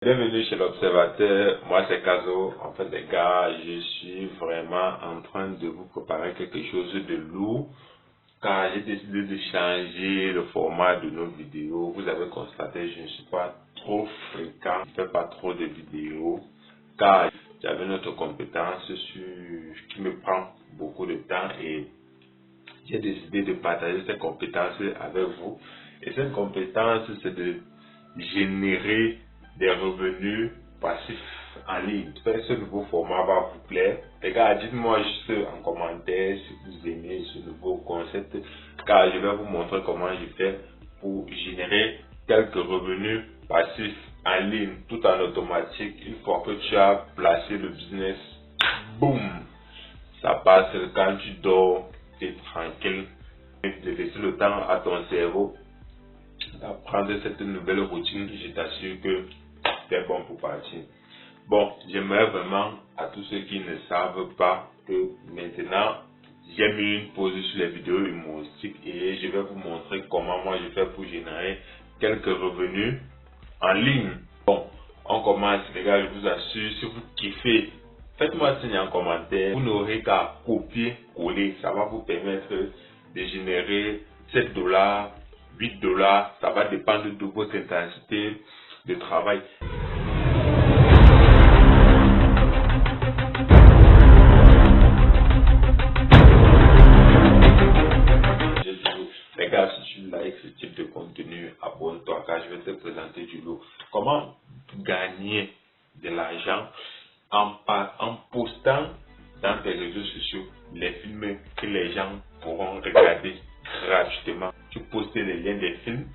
Bienvenue chez l'Observateur, moi c'est Kazo. En fait les gars, je suis vraiment en train de vous préparer quelque chose de lourd car j'ai décidé de changer le format de nos vidéos. Vous avez constaté, je ne suis pas trop fréquent, je ne fais pas trop de vidéos car j'avais une autre compétence qui me prend beaucoup de temps et j'ai décidé de partager cette compétence avec vous. Et cette compétence, c'est de générer des revenus passifs en ligne. J'espère que ce nouveau format va vous plaire. Les gars, dites-moi juste en commentaire si vous aimez ce nouveau concept, car je vais vous montrer comment je fais pour générer quelques revenus passifs en ligne, tout en automatique. Une fois que tu as placé le business, boum, ça passe quand tu dors, tu es tranquille, de laisser le temps à ton cerveau d'apprendre cette nouvelle routine. Je t'assure que c'est bon pour partir. Bon, j'aimerais vraiment à tous ceux qui ne savent pas que maintenant j'ai mis une pause sur les vidéos humoristiques et je vais vous montrer comment moi je fais pour générer quelques revenus en ligne. Bon, on commence les gars, je vous assure, si vous kiffez, faites-moi signe en commentaire. Vous n'aurez qu'à copier, coller, ça va vous permettre de générer 7 dollars, 8 dollars, ça va dépendre de votre intensité de travail. Les gars, si tu likes ce type de contenu, abonne-toi car je vais te présenter du lot. Comment gagner de l'argent en postant dans tes réseaux sociaux les films que les gens pourront regarder gratuitement. Tu postes les liens des films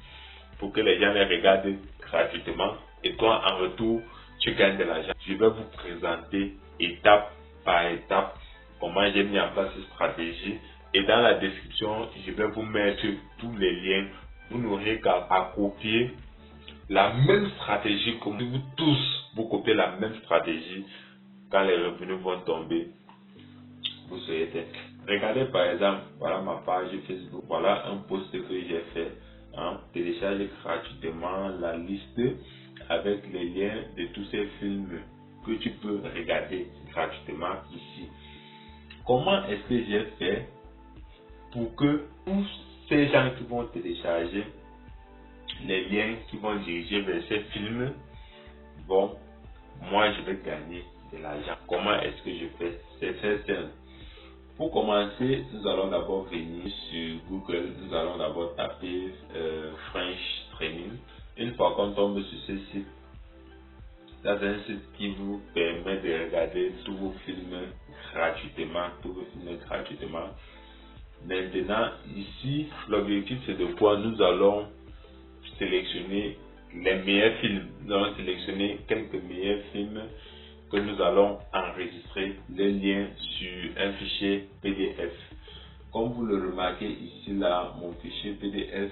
pour que les gens les regardent gratuitement et toi en retour tu gagnes de l'argent. Je vais vous présenter étape par étape comment j'ai mis en place cette stratégie et dans la description je vais vous mettre tous les liens. Vous n'aurez qu'à copier la même stratégie comme vous tous, vous copiez la même stratégie. Quand les revenus vont tomber, vous serez tête. Regardez par exemple, voilà ma page Facebook, voilà un post que j'ai fait. Télécharge gratuitement la liste avec les liens de tous ces films que tu peux regarder gratuitement ici. Comment est-ce que j'ai fait pour que tous ces gens qui vont télécharger les liens qui vont diriger vers ces films, bon, moi je vais gagner de l'argent. Comment est-ce que je fais? C'est très simple. Pour commencer, nous allons d'abord venir sur Google, nous allons d'abord taper French Training. Une fois qu'on tombe sur ce site, c'est un site qui vous permet de regarder tous vos films gratuitement, Maintenant, ici, l'objectif c'est de quoi? Nous allons sélectionner les meilleurs films. Nous allons sélectionner quelques meilleurs films que nous allons enregistrer les liens sur un fichier PDF. Comme vous le remarquez ici, là, mon fichier PDF,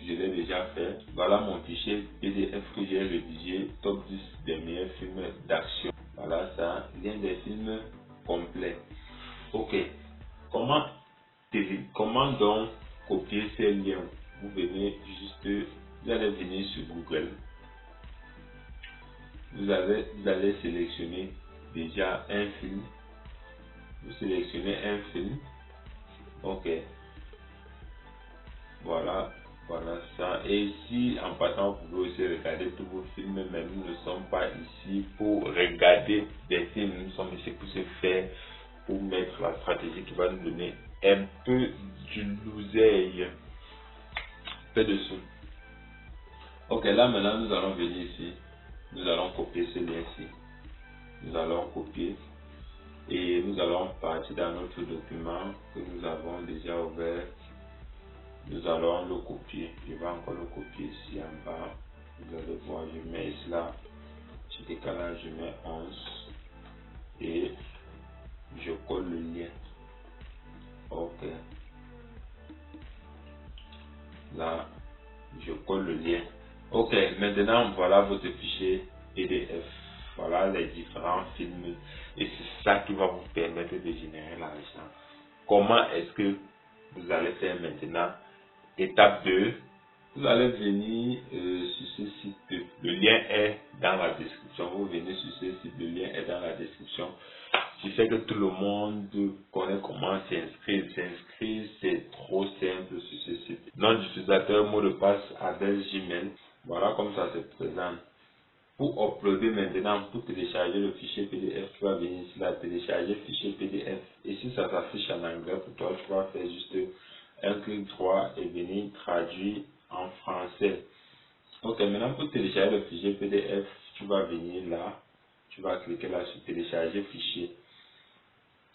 je l'ai déjà fait. Voilà mon fichier PDF que j'ai rédigé, top 10 des meilleurs films d'action. Voilà ça, lien des films complets. Ok, comment donc copier ces liens? Vous venez juste, vous allez venir sur Google. Vous allez sélectionner déjà un film. Vous sélectionnez un film. Ok. Voilà ça. Et ici, en passant, vous pouvez aussi regarder tous vos films, mais nous ne sommes pas ici pour regarder des films. Nous sommes ici pour se faire, pour mettre la stratégie qui va nous donner un peu du l'oseille. Peu de sous. Ok, là maintenant, nous allons venir ici. Nous allons copier ce lien-ci. Nous allons copier et nous allons partir dans notre document que nous avons déjà ouvert. Nous allons le copier. Je vais encore le copier ici en bas. Vous allez voir, je mets ici là. Je décalage, je mets 11 et je colle le lien. Ok. Là, je colle le lien. Ok, maintenant voilà votre fichier PDF. Voilà les différents films et c'est ça qui va vous permettre de générer l'argent. Comment est-ce que vous allez faire maintenant? Étape 2, Vous allez venir sur ce site. Le lien est dans la description. Vous venez sur ce site. Le lien est dans la description. Je sais que tout le monde connaît comment s'inscrire. S'inscrire, c'est trop simple sur ce site. Nom d'utilisateur, mot de passe, adresse Gmail. Voilà comme ça se présente. Pour uploader maintenant, pour télécharger le fichier PDF, tu vas venir ici, là, télécharger fichier PDF. Et si ça s'affiche en anglais pour toi, tu vas faire juste un clic droit et venir traduire en français. Ok, maintenant pour télécharger le fichier PDF, tu vas venir là, tu vas cliquer là sur télécharger fichier.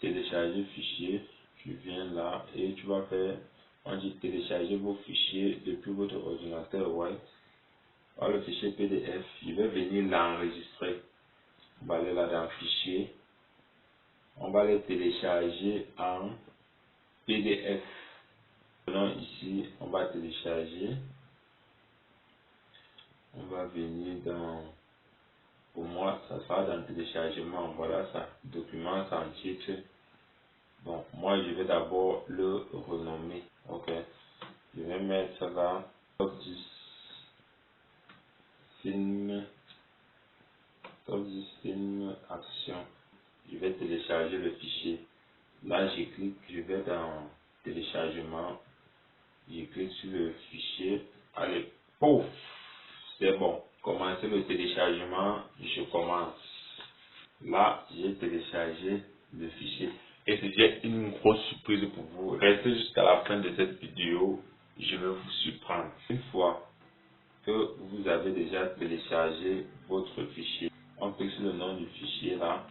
Télécharger fichier, tu viens là et tu vas faire, on dit télécharger vos fichiers depuis votre ordinateur web. Alors, le fichier PDF, je vais venir l'enregistrer. On va aller là dans fichier. On va le télécharger en PDF. Maintenant ici, on va télécharger. On va venir dans, pour moi, ça sera dans le téléchargement. Voilà ça, document sans titre. Donc, moi, je vais d'abord le renommer. Ok. Je vais mettre ça là. Top 10 film. Top 10 film action. Je vais télécharger le fichier. Là, je clique, je vais dans téléchargement. Je clique sur le fichier. Allez, pouf, c'est bon. Commencer le téléchargement, je commence. Là, j'ai téléchargé le fichier. Et c'est une grosse surprise pour vous. Restez jusqu'à la fin de cette vidéo. Je vais vous surprendre. Une fois que vous avez déjà téléchargé votre fichier, on clique sur le nom du fichier là.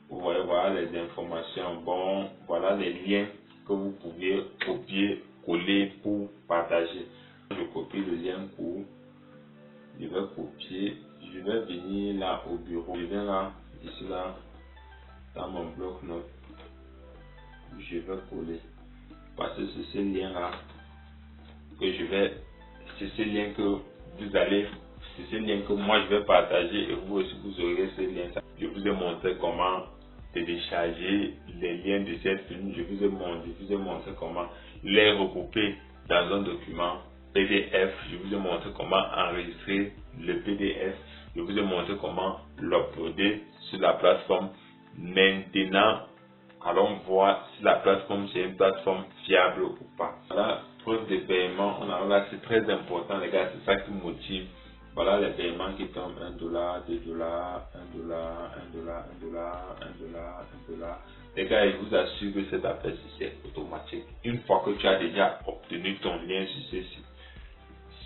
Vous voyez, voilà les informations. Bon, voilà les liens que vous pouvez copier, coller pour partager. Je copie le lien pour, je vais copier, je vais venir là au bureau. Je viens là, ici là, dans mon bloc-notes. Je vais coller. Parce que c'est ce lien là que je vais, c'est ce lien que vous allez, c'est ce lien que moi je vais partager et vous aussi vous aurez ce lien. Je vous ai montré comment télécharger les liens de cette film. Je vous ai montré comment les regrouper dans un document PDF. Je vous ai montré comment enregistrer le PDF. Je vous ai montré comment l'uploader sur la plateforme. Maintenant, allons voir si la plateforme c'est une plateforme fiable ou pas. Voilà, preuve de paiement, on a là, c'est très important les gars, c'est ça qui motive. Voilà les paiements qui tombent, $1, $2, $1, $1, $1, $1, $1, $1. Les gars, je vous assure que cette affaire c'est automatique. Une fois que tu as déjà obtenu ton lien sur ce site,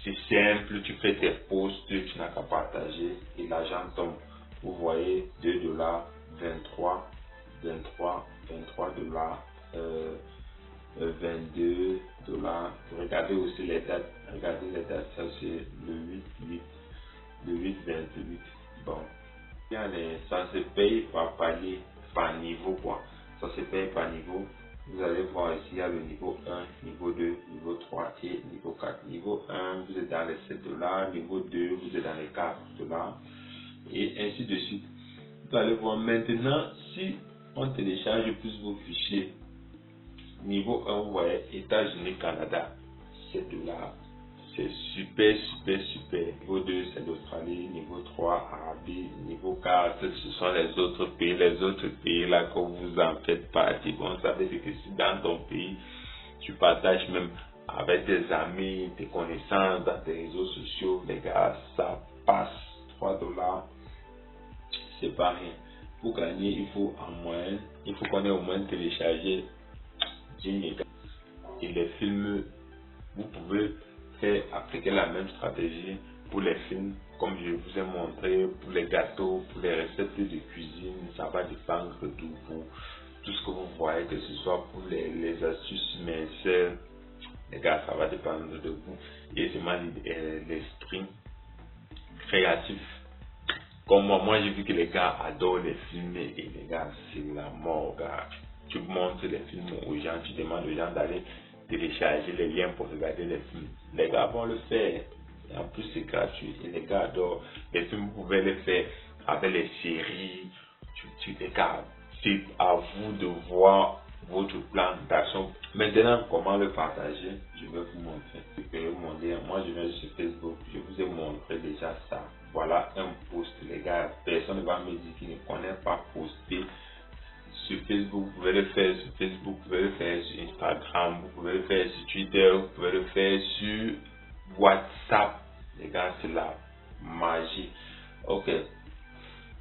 c'est simple, tu fais tes posts, tu n'as qu'à partager et l'argent tombe. Vous voyez, $2, 23, 22 $. Regardez aussi les dates. Regardez les dates. Ça c'est le 8/28. Bon. Ça se paye par palier, par niveau quoi. Ça se paye par niveau. Vous allez voir ici, il y a le niveau 1, niveau 2, niveau 3 et niveau 4. Niveau 1, vous êtes dans les $7. Niveau 2, vous êtes dans les $4. Et ainsi de suite. Vous allez voir maintenant, si on télécharge plus vos fichiers, niveau 1, vous voyez, États-Unis, Canada, $7. C'est super, super, super. Niveau 2, c'est l'Australie. Niveau 3, Arabie. Niveau 4, ce sont les autres pays. Les autres pays là que vous en faites partie. Bon, ça veut dire que si dans ton pays, tu partages même avec tes amis, tes connaissances, dans tes réseaux sociaux, les gars, ça passe. $3, c'est pas rien. Pour gagner, il faut qu'on ait au moins téléchargé 10 mégas. Et les films, vous pouvez faire appliquer la même stratégie pour les films, comme je vous ai montré, pour les gâteaux, pour les recettes de cuisine. Ça va dépendre de vous. Tout ce que vous voyez, que ce soit pour les astuces minceurs, les gars, ça va dépendre de vous. Et c'est l'esprit créatif. Comme moi j'ai vu que les gars adorent les films et les gars, c'est la mort, gars. Tu montres les films aux gens, tu demandes aux gens d'aller télécharger les liens pour regarder les films. Les gars vont le faire. Et en plus, c'est gratuit. Et les gars adorent. Les films, vous pouvez les faire avec les séries. Les gars, c'est à vous de voir votre plan d'action. Maintenant, comment le partager? Je vais vous montrer. Récupérez mon lien. Moi, je vais sur Facebook. Je vous ai montré déjà ça. Voilà un post, les gars. Personne ne va me dire qu'il ne connaît pas poster sur Facebook. Vous pouvez le faire sur Facebook, vous pouvez le faire sur Instagram, vous pouvez le faire sur Twitter, vous pouvez le faire sur WhatsApp. Les gars, c'est la magie. Ok,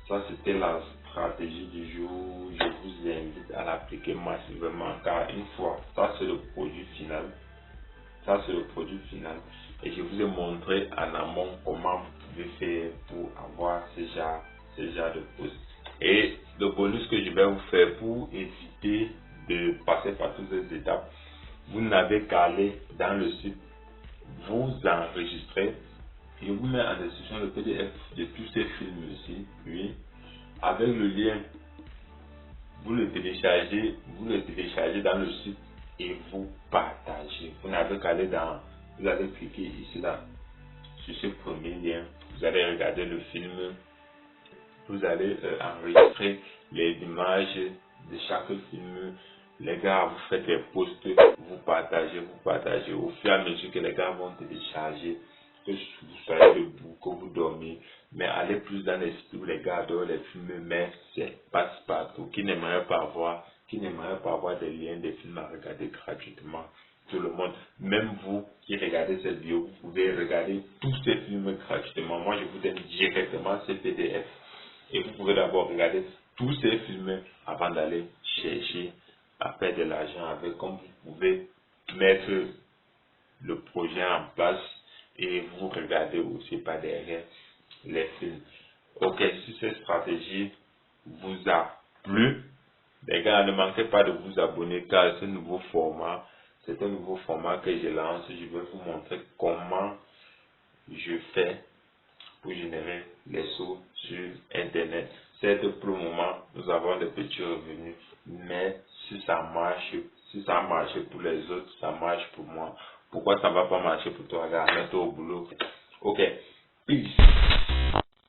ça c'était la stratégie du jour. Je vous invite à l'appliquer massivement car une fois, ça c'est le produit final. Ça c'est le produit final. Et je vous ai montré en amont comment vous pouvez faire pour avoir ce genre de post. Et le bonus que je vais vous faire pour éviter de passer par toutes ces étapes, vous n'avez qu'à aller dans le site, vous enregistrer. Je vous mets en description le PDF de tous ces films ici. Oui, avec le lien, vous le téléchargez dans le site et vous partagez. Vous n'avez qu'à aller dans, vous allez cliquer ici là, sur ce premier lien. Vous allez regarder le film. Vous allez enregistrer les images de chaque film. Les gars, vous faites les posts, vous partagez. Au fur et à mesure que les gars vont télécharger, que vous soyez debout, que vous dormez, mais allez plus dans les sites où les gars adorent les films, mais c'est passe-partout, qui n'aimerait pas avoir des liens, des films à regarder gratuitement. Tout le monde, même vous qui regardez cette vidéo, vous pouvez regarder tous ces films gratuitement. Moi, je vous donne directement ces PDF. Et vous pouvez d'abord regarder tous ces films avant d'aller chercher à faire de l'argent avec. Comme vous pouvez mettre le projet en place et vous regardez aussi par derrière les films. Ok, si cette stratégie vous a plu, les gars, ne manquez pas de vous abonner car c'est un nouveau format que je lance. Je vais vous montrer comment je fais pour générer les sous sur Internet. Certes, pour le moment, nous avons des petits revenus, mais si ça marche pour les autres, ça marche pour moi. Pourquoi ça ne va pas marcher pour toi, gars? Mets-toi au boulot. Ok, peace.